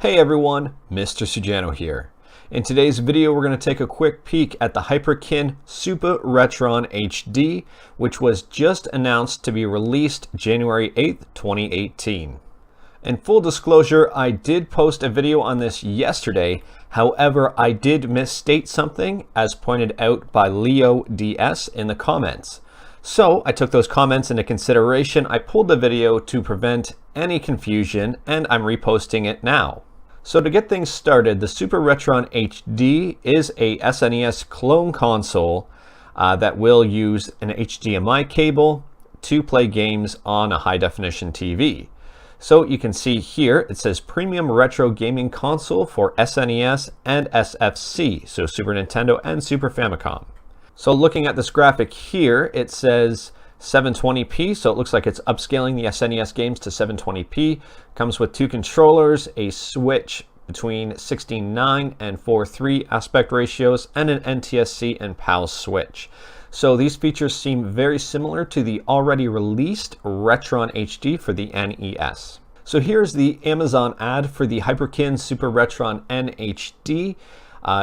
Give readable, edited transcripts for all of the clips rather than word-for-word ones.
Hey everyone, Mr. Sujano here. In today's video, we're going to take a quick peek at the Hyperkin Supa Retron HD, which was just announced to be released January 8th, 2018. In full disclosure, I did post a video on this yesterday. However, I did misstate something as pointed out by Leo DS in the comments. So I took those comments into consideration. I pulled the video to prevent any confusion and I'm reposting it now. So to get things started, the Supa Retron HD is a SNES clone console that will use an HDMI cable to play games on a high definition TV. So you can see here, it says Premium Retro Gaming Console for SNES and SFC, so Super Nintendo and Super Famicom. So looking at this graphic here, it says 720p, so it looks like it's upscaling the SNES games to 720p. Comes with two controllers, a switch between 16:9 and 4:3 aspect ratios, and an NTSC and PAL switch. So these features seem very similar to the already released Retron HD for the NES. So here's the Amazon ad for the Hyperkin Supa Retron NHD.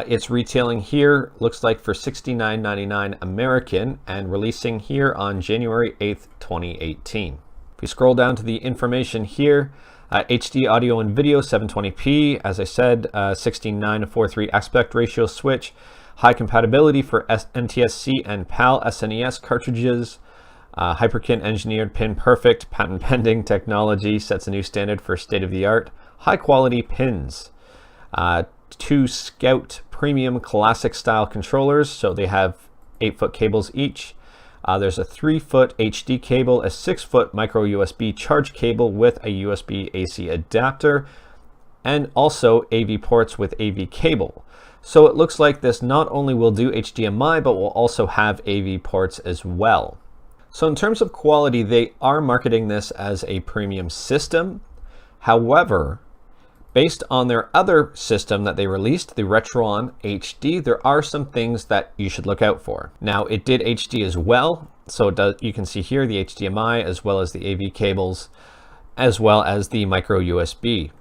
It's retailing here, looks like for $69.99 American and releasing here on January 8th, 2018. If you scroll down to the information here, HD audio and video 720p, as I said, 16:9 to 4:3 aspect ratio switch, high compatibility for NTSC and PAL SNES cartridges, Hyperkin engineered pin perfect patent pending technology sets a new standard for state-of-the-art high quality pins. Two Scout premium classic style controllers, so they have 8-foot cables each. There's a 3-foot HD cable, a 6-foot micro USB charge cable with a USB AC adapter, and also AV ports with AV cable. So it looks like this not only will do HDMI, but will also have AV ports as well. So in terms of quality, they are marketing this as a premium system. However, based on their other system that they released, the Retron HD, there are some things that you should look out for. Now, it did HD as well, so you can see here the HDMI as well as the AV cables, as well as the micro USB.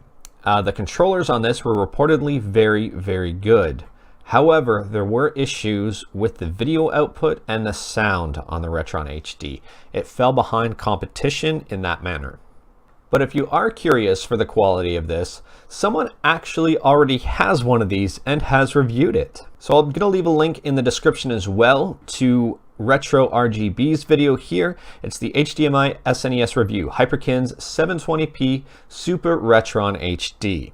The controllers on this were reportedly very, very good. However, there were issues with the video output and the sound on the Retron HD. It fell behind competition in that manner. But if you are curious for the quality of this, someone actually already has one of these and has reviewed it. So I'm gonna leave a link in the description as well to RetroRGB's video here. It's the HDMI SNES review, Hyperkin's 720p Supa Retron HD.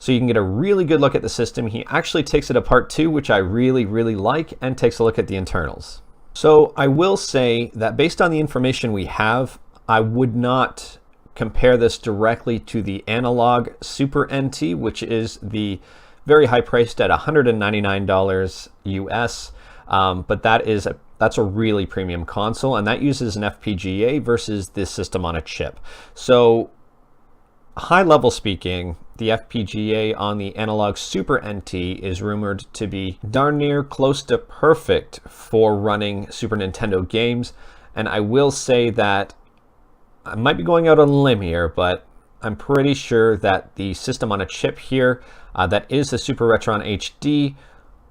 So you can get a really good look at the system. He actually takes it apart too, which I really, really like, and takes a look at the internals. So I will say that based on the information we have, I would not compare this directly to the analog Super NT, which is the very high priced at $199 US. But that's a really premium console, and that uses an FPGA versus this system on a chip. So high level speaking, the FPGA on the analog Super NT is rumored to be darn near close to perfect for running Super Nintendo games. And I will say that I might be going out on a limb here, but I'm pretty sure that the system on a chip here that is the Supa Retron HD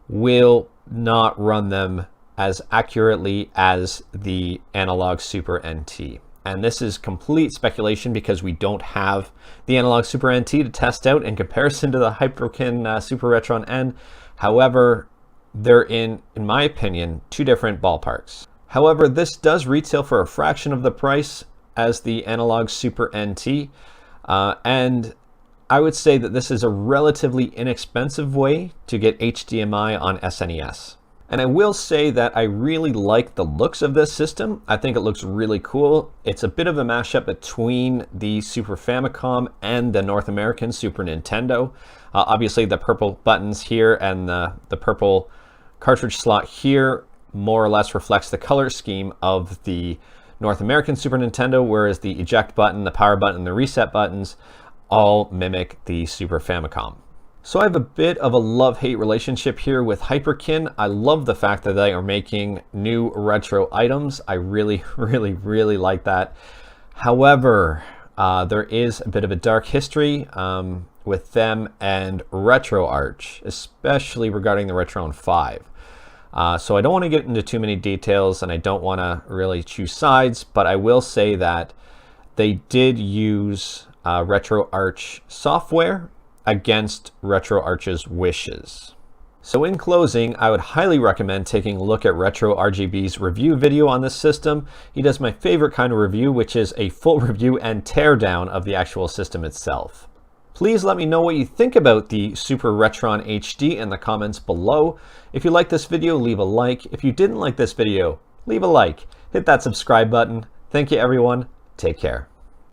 will not run them as accurately as the analog Super NT. And this is complete speculation because we don't have the analog Super NT to test out in comparison to the Hyperkin Supa Retron N. However, they're in my opinion, two different ballparks. However, this does retail for a fraction of the price as the analog Super NT, and I would say that this is a relatively inexpensive way to get HDMI on SNES. And I will say that I really like the looks of this system. I think it looks really cool. It's a bit of a mashup between the Super Famicom and the North American Super Nintendo. Obviously the purple buttons here and the purple cartridge slot here more or less reflects the color scheme of the North American Super Nintendo, whereas the eject button, the power button, and the reset buttons all mimic the Super Famicom. So I have a bit of a love-hate relationship here with Hyperkin. I love the fact that they are making new retro items. I really, really, really like that. However, there is a bit of a dark history with them and RetroArch, especially regarding the Retron 5. So I don't want to get into too many details, and I don't want to really choose sides, but I will say that they did use RetroArch software against RetroArch's wishes. So in closing, I would highly recommend taking a look at RetroRGB's review video on this system. He does my favorite kind of review, which is a full review and teardown of the actual system itself. Please let me know what you think about the Supa Retron HD in the comments below. If you like this video, leave a like. If you didn't like this video, leave a like. Hit that subscribe button. Thank you, everyone. Take care.